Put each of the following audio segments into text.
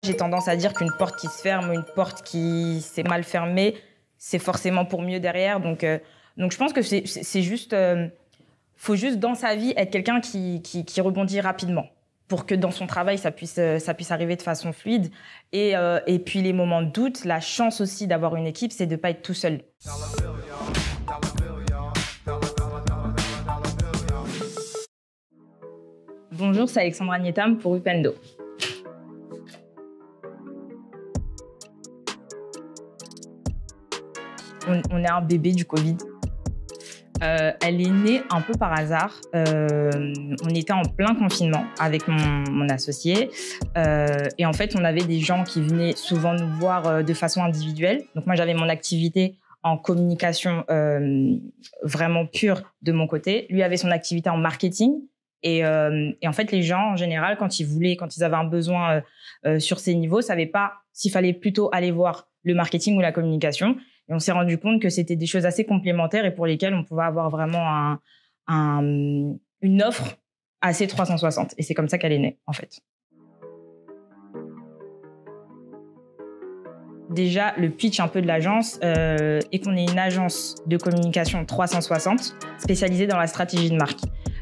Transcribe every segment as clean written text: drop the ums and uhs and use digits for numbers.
J'ai tendance à dire qu'une porte qui se ferme ou une porte qui s'est mal fermée, c'est forcément pour mieux derrière. Donc je pense que c'est juste... faut juste, dans sa vie, être quelqu'un qui rebondit rapidement pour que dans son travail, ça puisse arriver de façon fluide. Et puis, les moments de doute, la chance aussi d'avoir une équipe, c'est de ne pas être tout seul. Bonjour, c'est Alexandra Nietam pour Upendo. On est un bébé du Covid. Elle est née un peu par hasard. On était en plein confinement avec mon associé. Et en fait, on avait des gens qui venaient souvent nous voir de façon individuelle. Donc moi, j'avais mon activité en communication vraiment pure de mon côté. Lui avait son activité en marketing. Et en fait, les gens, en général, quand ils avaient un besoin sur ces niveaux, ne savaient pas s'il fallait plutôt aller voir le marketing ou la communication. Et on s'est rendu compte que c'était des choses assez complémentaires et pour lesquelles on pouvait avoir vraiment une offre assez 360. Et c'est comme ça qu'elle est née, en fait. Déjà, le pitch un peu de l'agence est qu'on est une agence de communication 360 spécialisée dans la stratégie de marque.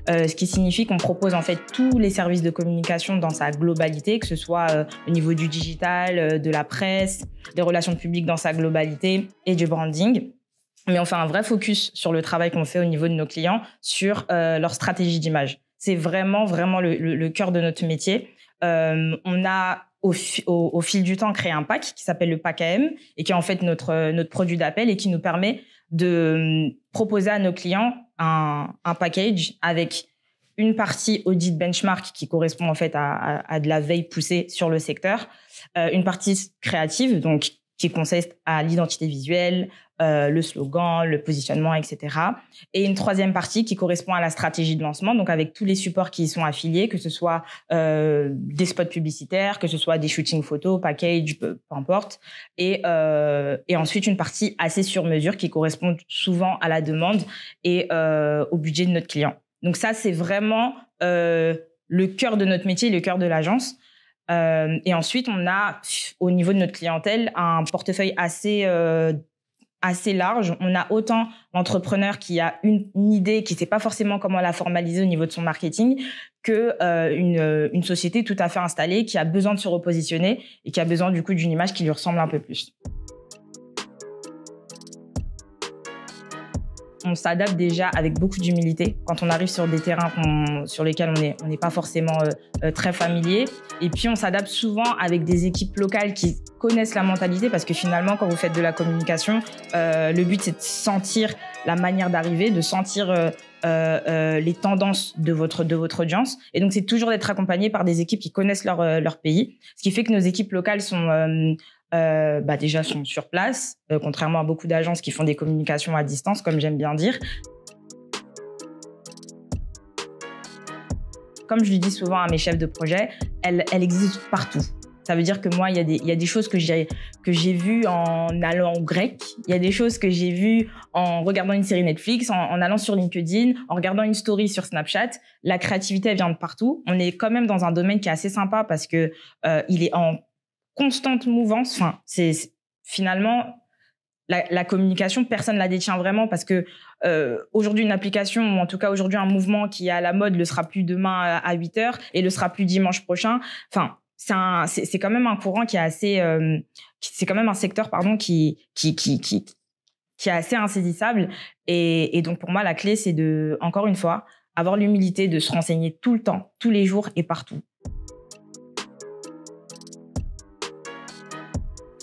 Ce qui signifie qu'on propose en fait tous les services de communication dans sa globalité, que ce soit au niveau du digital, de la presse, des relations publiques dans sa globalité et du branding. Mais on fait un vrai focus sur le travail qu'on fait au niveau de nos clients, sur leur stratégie d'image. C'est vraiment le cœur de notre métier. On a au fil du temps créé un pack qui s'appelle le pack AM et qui est en fait notre produit d'appel et qui nous permet de proposer à nos clients un package avec une partie audit benchmark qui correspond en fait à de la veille poussée sur le secteur, une partie créative donc qui consiste à l'identité visuelle, le slogan, le positionnement, etc. Et une troisième partie qui correspond à la stratégie de lancement, donc avec tous les supports qui y sont affiliés, que ce soit des spots publicitaires, que ce soit des shootings photos, package, peu importe. Et ensuite, une partie assez sur mesure qui correspond souvent à la demande et au budget de notre client. Donc ça, c'est vraiment le cœur de notre métier, le cœur de l'agence. Et ensuite, on a, au niveau de notre clientèle, un portefeuille assez large. On a autant l'entrepreneur qui a une idée, qui ne sait pas forcément comment la formaliser au niveau de son marketing, que une société tout à fait installée qui a besoin de se repositionner et qui a besoin du coup d'une image qui lui ressemble un peu plus. On s'adapte déjà avec beaucoup d'humilité quand on arrive sur des terrains sur lesquels on n'est pas forcément très familier. Et puis, on s'adapte souvent avec des équipes locales qui connaissent la mentalité parce que finalement, quand vous faites de la communication, le but, c'est de sentir la manière d'arriver, de sentir les tendances de votre audience. Et donc, c'est toujours d'être accompagné par des équipes qui connaissent leur pays. Ce qui fait que nos équipes locales sont... déjà sont sur place, contrairement à beaucoup d'agences qui font des communications à distance, comme j'aime bien dire. Comme je le dis souvent à mes chefs de projet, elle existe partout. Ça veut dire que moi, il y a des choses que j'ai vues en allant au grec, il y a des choses que j'ai vues en regardant une série Netflix, en allant sur LinkedIn, en regardant une story sur Snapchat. La créativité, elle vient de partout. On est quand même dans un domaine qui est assez sympa parce que il est en constante mouvance. Enfin, c'est finalement la communication, personne la détient vraiment parce que aujourd'hui une application ou en tout cas aujourd'hui un mouvement qui est à la mode le sera plus demain à 8h et le sera plus dimanche prochain. Enfin, c'est quand même un courant qui est assez c'est quand même un secteur qui est assez insaisissable et donc pour moi la clé c'est de, encore une fois, avoir l'humilité de se renseigner tout le temps, tous les jours et partout.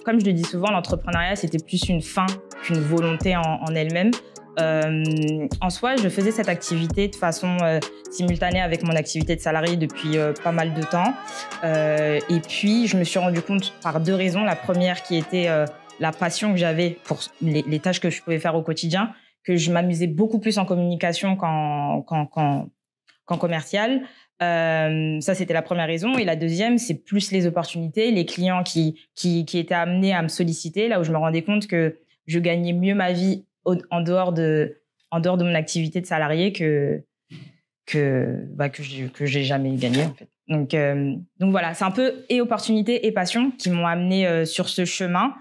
Comme je le dis souvent, l'entrepreneuriat, c'était plus une fin qu'une volonté en elle-même. En soi, je faisais cette activité de façon simultanée avec mon activité de salarié depuis pas mal de temps. Et puis, je me suis rendu compte par deux raisons. La première qui était la passion que j'avais pour les tâches que je pouvais faire au quotidien, que je m'amusais beaucoup plus en communication qu'en commercial. Ça, c'était la première raison. Et la deuxième, c'est plus les opportunités, les clients qui étaient amenés à me solliciter, là où je me rendais compte que je gagnais mieux ma vie en dehors de mon activité de salarié que j'ai jamais gagné, en fait. Donc voilà, c'est un peu et opportunité et passion qui m'ont amené sur ce chemin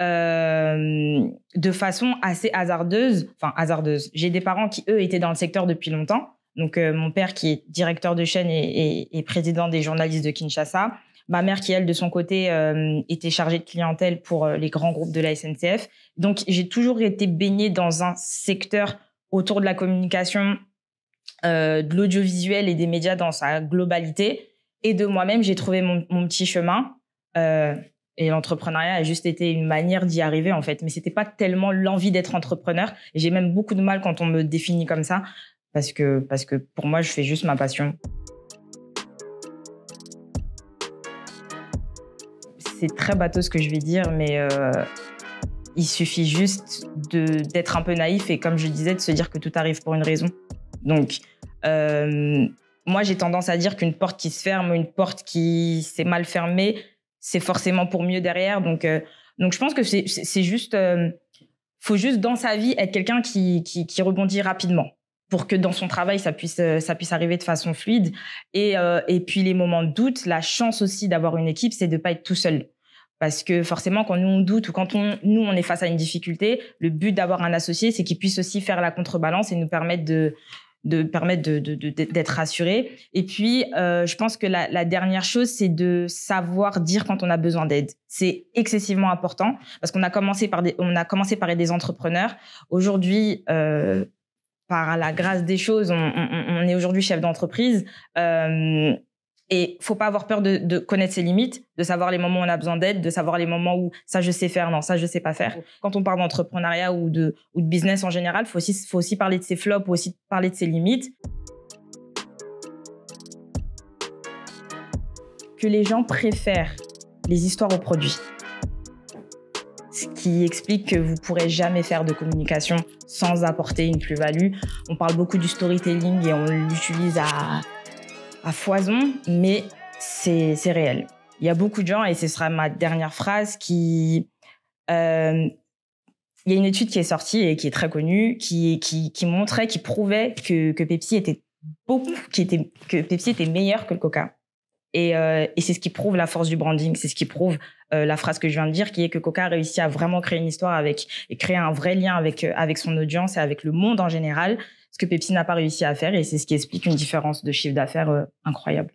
de façon assez hasardeuse. Enfin, hasardeuse. J'ai des parents qui, eux, étaient dans le secteur depuis longtemps. Donc, mon père qui est directeur de chaîne et président des journalistes de Kinshasa. Ma mère qui, elle, de son côté, était chargée de clientèle pour les grands groupes de la SNCF. Donc, j'ai toujours été baignée dans un secteur autour de la communication, de l'audiovisuel et des médias dans sa globalité. Et de moi-même, j'ai trouvé mon petit chemin. Et l'entrepreneuriat a juste été une manière d'y arriver, en fait. Mais c'était pas tellement l'envie d'être entrepreneur. Et j'ai même beaucoup de mal quand on me définit comme ça. Parce que pour moi, je fais juste ma passion. C'est très bateau ce que je vais dire, mais il suffit juste d'être un peu naïf et, comme je disais, de se dire que tout arrive pour une raison. Donc, moi, j'ai tendance à dire qu'une porte qui se ferme ou une porte qui s'est mal fermée, c'est forcément pour mieux derrière. Donc je pense que c'est juste... faut juste, dans sa vie, être quelqu'un qui rebondit rapidement pour que dans son travail, ça puisse arriver de façon fluide. Et puis, les moments de doute, la chance aussi d'avoir une équipe, c'est de ne pas être tout seul. Parce que forcément, quand nous, on doute ou quand nous, on est face à une difficulté, le but d'avoir un associé, c'est qu'il puisse aussi faire la contrebalance et nous permettre d'être rassurés. Et puis, je pense que la dernière chose, c'est de savoir dire quand on a besoin d'aide. C'est excessivement important parce qu'on a commencé par des entrepreneurs. Aujourd'hui, par la grâce des choses, on est aujourd'hui chef d'entreprise. Et faut pas avoir peur de connaître ses limites, de savoir les moments où on a besoin d'aide, de savoir les moments où ça je sais faire, non ça je sais pas faire. Quand on parle d'entrepreneuriat ou de business en général, faut aussi parler de ses flops, faut aussi parler de ses limites. Que les gens préfèrent les histoires aux produits. Ce qui explique que vous pourrez jamais faire de communication sans apporter une plus-value. On parle beaucoup du storytelling et on l'utilise à foison, mais c'est réel. Il y a beaucoup de gens, et ce sera ma dernière phrase, il y a une étude qui est sortie et qui est très connue, qui montrait, qui prouvait que Pepsi était meilleur que le Coca. Et c'est ce qui prouve la force du branding, c'est ce qui prouve la phrase que je viens de dire, qui est que Coca a réussi à vraiment créer une histoire et créer un vrai lien avec son audience et avec le monde en général, ce que Pepsi n'a pas réussi à faire, et c'est ce qui explique une différence de chiffre d'affaires incroyable.